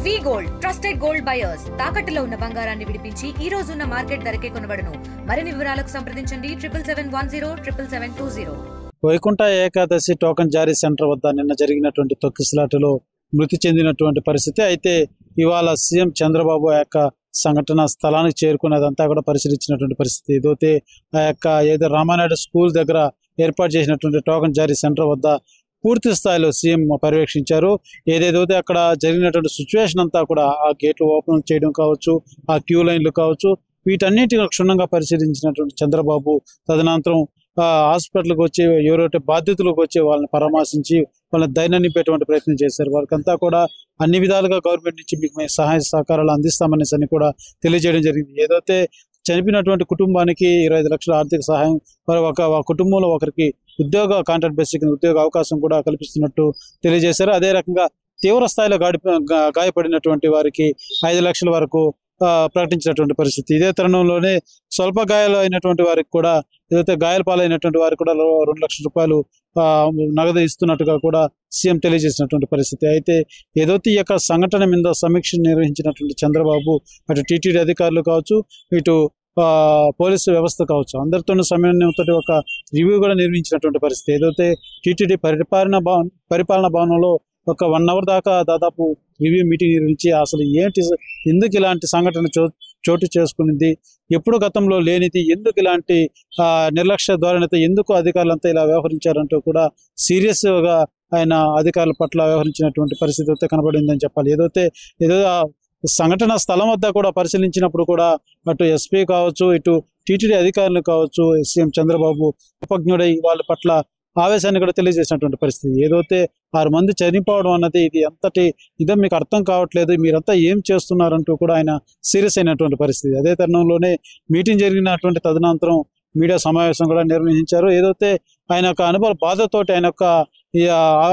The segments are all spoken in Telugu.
వి గోల్డ్ ట్రస్టెడ్ గోల్డ్ బయర్స్ తాకట్టులో ఉన్న బంగారాన్ని విడిపించి ఈ రోజు ఉన్న మార్కెట్ ధరకే కొనబడును. మరిన్ని వివరాలకు సంప్రదించండి 77107720. వైకుంఠ ఏకాదశి టోకన్ జారీ సెంటర్ వద్ద నిన్న జరిగినటువంటి తొక్కిసలాటలో మృతి చెందినటువంటి పరిస్థితి. అయితే ఇవాళ సీఎం చంద్రబాబు ఆ యొక్క సంఘటన స్థలానికి చేరుకున్నదంతా కూడా పరిశీలించినటువంటి పరిస్థితి. ఇదైతే ఆ యొక్క ఏదో రామానాయుడు స్కూల్ దగ్గర ఏర్పాటు చేసినటువంటి టోకన్ జారీ సెంటర్ వద్ద పూర్తి స్థాయిలో సీఎం పర్యవేక్షించారు. ఏదేదైతే అక్కడ జరిగినటువంటి సిచ్యువేషన్ అంతా కూడా ఆ గేట్లు ఓపెన్ చేయడం కావచ్చు, ఆ క్యూ లైన్లు కావచ్చు, వీటన్నిటిని క్షుణ్ణంగా పరిశీలించినటువంటి చంద్రబాబు తదనంతరం హాస్పిటల్కి వచ్చి ఎవరైతే బాధితులకు వచ్చి వాళ్ళని పరామర్శించి వాళ్ళని ధైర్యం నింపేటువంటి ప్రయత్నం చేశారు. వారికంతా కూడా అన్ని విధాలుగా గవర్నమెంట్ నుంచి మీకు మేము సహాయ సహకారాలు అందిస్తామనేసి అని కూడా తెలియజేయడం జరిగింది. ఏదైతే చనిపోయినటువంటి కుటుంబానికి 25 లక్షల ఆర్థిక సహాయం, ఒక కుటుంబంలో ఒకరికి ఉద్యోగ కాంట్రాక్ట్ బేసిక్ ఉద్యోగ అవకాశం కూడా కల్పిస్తున్నట్టు తెలియజేశారు. అదే రకంగా తీవ్ర స్థాయిలో గాయపడినటువంటి వారికి 5 లక్షల వరకు ప్రకటించినటువంటి పరిస్థితి. ఇదే తరుణంలోనే స్వల్ప గాయాలు అయినటువంటి వారికి కూడా ఏదైతే గాయాల పాలైనటువంటి వారికి కూడా 2 లక్షల రూపాయలు నగదు ఇస్తున్నట్టుగా కూడా సీఎం తెలియజేసినటువంటి పరిస్థితి. అయితే ఏదైతే ఈ యొక్క సంఘటన మీద సమీక్ష నిర్వహించినటువంటి చంద్రబాబు అటు టీటీడీ అధికారులు కావచ్చు, ఇటు పోలీసు వ్యవస్థ కావచ్చు, అందరితోనూ సమన్వయంతో ఒక రివ్యూ కూడా నిర్వహించినటువంటి పరిస్థితి. ఏదైతే టీటీడీ పరిపాలనా భవనంలో ఒక 1 అవర్ దాకా దాదాపు రివ్యూ మీటింగ్ నిర్వహించి అసలు ఎందుకు ఇలాంటి సంఘటన చోటు చేసుకునింది, ఎప్పుడు గతంలో లేనిది, ఎందుకు ఇలాంటి నిర్లక్ష్య ధోరణితో ఎందుకు అధికారులంతా ఇలా వ్యవహరించారంటూ కూడా సీరియస్గా ఆయన అధికారుల పట్ల వ్యవహరించినటువంటి పరిస్థితి అయితే కనబడిందని చెప్పాలి. ఏదో సంఘటన స్థలం వద్ద కూడా పరిశీలించినప్పుడు కూడా అటు ఎస్పీ కావచ్చు, ఇటు టీటీడీ అధికారులు కావచ్చు, సీఎం చంద్రబాబు ఉపజ్ఞుడై వాళ్ళ పట్ల ఆవేశాన్ని కూడా తెలియజేసినటువంటి పరిస్థితి. ఏదైతే 6 మంది చనిపోవడం అన్నది ఇది ఎంతటి ఇదో మీకు అర్థం కావట్లేదు, మీరంతా ఏం చేస్తున్నారంటూ కూడా ఆయన సీరియస్ అయినటువంటి పరిస్థితి. అదే తరుణంలోనే మీటింగ్ జరిగినటువంటి తదనంతరం మీడియా సమావేశం కూడా నిర్వహించారు. ఏదైతే ఆయన యొక్క అనుభవాల బాధతోటి ఆయన యొక్క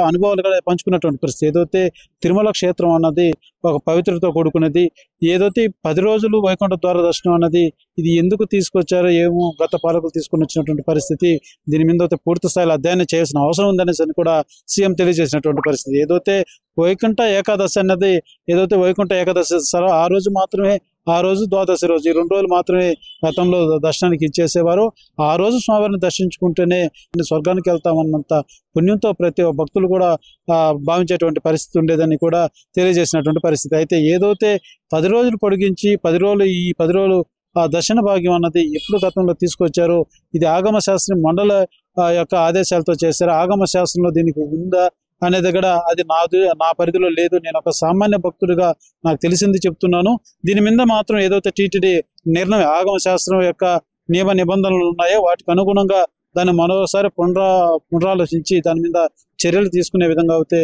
అనుభవాలు కూడా పంచుకున్నటువంటి పరిస్థితి. ఏదైతే తిరుమల క్షేత్రం అన్నది ఒక పవిత్రతో కూడుకున్నది, ఏదైతే 10 రోజులు వైకుంఠ ద్వార దర్శనం అన్నది ఇది ఎందుకు తీసుకొచ్చారో ఏమో గత పాలకులు తీసుకొని వచ్చినటువంటి పరిస్థితి. దీని మీద పూర్తి స్థాయిలో అధ్యయనం చేయాల్సిన అవసరం ఉందనేసి కూడా సీఎం తెలియజేసినటువంటి పరిస్థితి. ఏదైతే వైకుంఠ ఏకాదశి అన్నది వైకుంఠ ఏకాదశి ఆ రోజు మాత్రమే, ఆ రోజు ద్వాదశి రోజు, ఈ 2 రోజులు మాత్రమే గతంలో దర్శనానికి ఇచ్చేసేవారు. ఆ రోజు స్వామివారిని దర్శించుకుంటేనే స్వర్గానికి వెళ్తామన్నంత పుణ్యంతో ప్రతి భక్తులు కూడా భావించేటువంటి పరిస్థితి ఉండేదని కూడా తెలియజేసినటువంటి పరిస్థితి. అయితే ఏదైతే 10 రోజులు పొడిగించి 10 రోజులు ఆ దర్శన భాగ్యం అన్నది ఎప్పుడు గతంలో తీసుకొచ్చారో ఇది ఆగమ శాస్త్రం మండల యొక్క ఆదేశాలతో చేశారు. ఆగమ శాస్త్రంలో దీనికి ఉందా అనేది కూడా అది నా పరిధిలో లేదు, నేను ఒక సామాన్య భక్తుడిగా నాకు తెలిసింది చెప్తున్నాను. దీని మీద మాత్రం ఏదైతే టీటీడీ నిర్ణయం ఆగమ శాస్త్రం యొక్క నియమ నిబంధనలు ఉన్నాయో వాటికి అనుగుణంగా దాన్ని మరోసారి పునరాలోచించి దాని మీద చర్యలు తీసుకునే విధంగా అయితే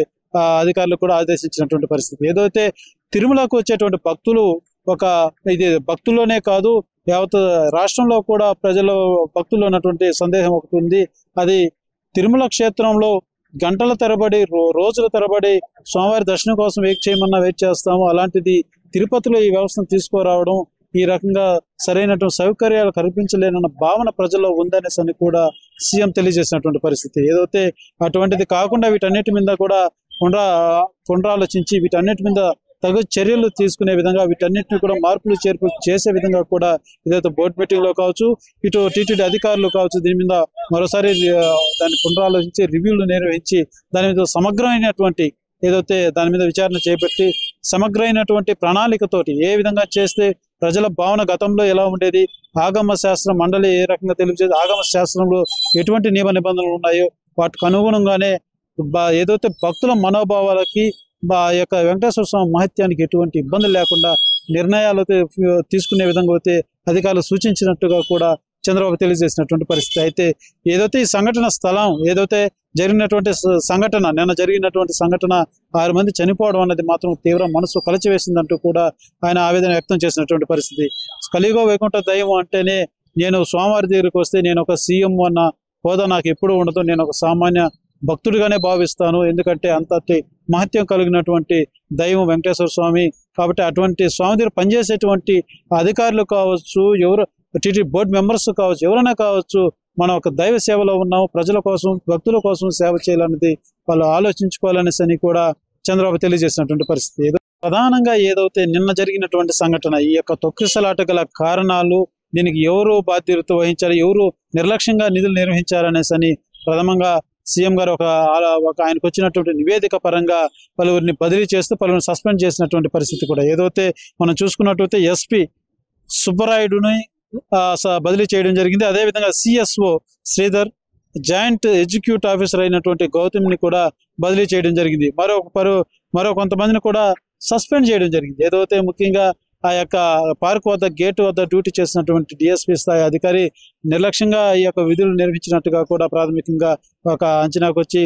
అధికారులు కూడా ఆదేశించినటువంటి పరిస్థితి. ఏదైతే తిరుమలకు వచ్చేటువంటి భక్తులు ఇది భక్తుల్లోనే కాదు యావత్ రాష్ట్రంలో కూడా ప్రజల భక్తుల్లో ఉన్నటువంటి సందేహం ఒకటి ఉంది. అది తిరుమల క్షేత్రంలో గంటల తరబడి రోజుల తరబడి స్వామివారి దర్శనం కోసం వెయిట్ చేస్తాము, అలాంటిది తిరుపతిలో ఈ వ్యవస్థను తీసుకురావడం, ఈ రకంగా సరైనటువంటి సౌకర్యాలు కల్పించలేనన్న భావన ప్రజల్లో ఉందనేసి అని కూడా సీఎం తెలియజేసినటువంటి పరిస్థితి. ఏదైతే అటువంటిది కాకుండా వీటన్నిటి మీద కూడా పునరాలోచించి వీటన్నిటి మీద తగు చర్యలు తీసుకునే విధంగా వీటన్నిటిని కూడా మార్పులు చేర్పులు చేసే విధంగా కూడా ఏదైతే బోర్డు మీటింగ్ లో కావచ్చు, ఇటు టీటీడీ అధికారులు కావచ్చు, దీని మీద మరోసారి దాన్ని పునరాలోచించి రివ్యూలు నిర్వహించి దాని మీద సమగ్రమైనటువంటి ఏదైతే దాని మీద విచారణ చేపట్టి సమగ్రమైనటువంటి ప్రణాళికతోటి ఏ విధంగా చేస్తే ప్రజల భావన గతంలో ఎలా ఉండేది, ఆగమ శాస్త్ర మండలి ఏ రకంగా తెలియజేది, ఆగమ శాస్త్రంలో ఎటువంటి నియమ నిబంధనలు ఉన్నాయో వాటికి అనుగుణంగానే ఏదైతే భక్తుల మనోభావాలకి యొక్క వెంకటేశ్వర స్వామి మహత్యానికి ఎటువంటి ఇబ్బందులు లేకుండా నిర్ణయాలు తీసుకునే విధంగా అయితే అధికారులు సూచించినట్టుగా కూడా చంద్రబాబు తెలియజేసినటువంటి పరిస్థితి. అయితే ఏదైతే ఈ సంఘటన స్థలం నిన్న జరిగినటువంటి సంఘటన 6 మంది చనిపోవడం అన్నది మాత్రం తీవ్ర మనసు కలిచివేసిందంటూ కూడా ఆయన ఆవేదన వ్యక్తం చేసినటువంటి పరిస్థితి. కలియుగ వైకుంఠ దైవం అంటేనే నేను స్వామివారి దగ్గరికి వస్తే నేను ఒక సీఎం అన్న హోదా నాకు ఎప్పుడు ఉండదు, నేను ఒక సామాన్య భక్తుడిగానే భావిస్తాను, ఎందుకంటే అంతటి మహత్యం కలిగినటువంటి దైవం వెంకటేశ్వర స్వామి. కాబట్టి అటువంటి స్వామి దగ్గర పనిచేసేటువంటి అధికారులు కావచ్చు, టీటీడీ బోర్డు మెంబర్స్ కావచ్చు, ఎవరైనా కావచ్చు, మనం ఒక దైవ సేవలో ఉన్నాము, ప్రజల కోసం భక్తుల కోసం సేవ చేయాలనేది వాళ్ళు ఆలోచించుకోవాలనేసి కూడా చంద్రబాబు తెలియజేసినటువంటి పరిస్థితి. ప్రధానంగా ఏదైతే నిన్న జరిగినటువంటి సంఘటన, ఈ యొక్క తొక్కిసలాట గల కారణాలు, దీనికి ఎవరు బాధ్యత వహించారు, ఎవరు నిర్లక్ష్యంగా నిధులు నిర్వహించారనేసి అని ప్రథమంగా సీఎం గారు ఒక ఆయనకు వచ్చినటువంటి నివేదిక పరంగా పలువురిని బదిలీ చేస్తూ పలువురిని సస్పెండ్ చేసినటువంటి పరిస్థితి కూడా. ఏదైతే మనం చూసుకున్నట్లయితే ఎస్పీ సుబ్బరాయుడుని బదిలీ చేయడం జరిగింది. అదేవిధంగా CSO Sridhar, joint executive officer అయినటువంటి గౌతమ్ని కూడా బదిలీ చేయడం జరిగింది. మరో కొంతమందిని కూడా సస్పెండ్ చేయడం జరిగింది. ఏదైతే ముఖ్యంగా ఆ యొక్క పార్క్ వద్ద గేటు వద్ద డ్యూటీ చేసినటువంటి డిఎస్పీ స్థాయి అధికారి నిర్లక్ష్యంగా ఈ యొక్క విధులు నిర్వహించినట్టుగా కూడా ప్రాథమికంగా ఒక అంచనాకు వచ్చి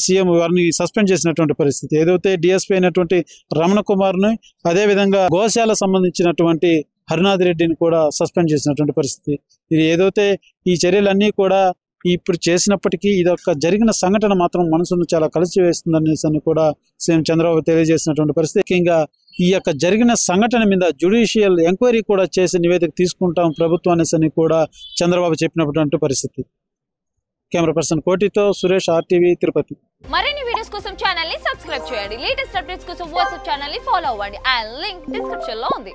సీఎం వారిని సస్పెండ్ చేసినటువంటి పరిస్థితి. ఏదైతే డిఎస్పీ అయినటువంటి రమణ కుమార్ని, అదేవిధంగా గోశాల సంబంధించినటువంటి హరినాథ్ రెడ్డిని కూడా సస్పెండ్ చేసినటువంటి పరిస్థితి. ఇది ఏదైతే ఈ చర్యలన్నీ కూడా ఇప్పుడు చేసినప్పటికీ ఇదొక జరిగిన సంఘటన మాత్రం మనసును చాలా కలిసి వేస్తుందనేసి కూడా సీఎం చంద్రబాబు తెలియజేసినటువంటి పరిస్థితి. ముఖ్యంగా ఈ యొక్క జరిగిన సంఘటన మీద జ్యుడిషియల్ ఎంక్వైరీ కూడా చేసి నివేదిక తీసుకుంటాం ప్రభుత్వం అనేసి కూడా చంద్రబాబు చెప్పినటువంటి పరిస్థితి. కెమెరా పర్సన్ కోటితో సురేష్, RTV, తిరుపతి. మరిన్ని వీడియోస్ కోసం ఛానల్ ని సబ్స్క్రైబ్ చేయండి. లేటెస్ట్ అప్డేట్స్ కోసం వాట్సాప్ ఛానల్ ని ఫాలో అవ్వండి. ఆ లింక్ డిస్క్రిప్షన్ లో ఉంది.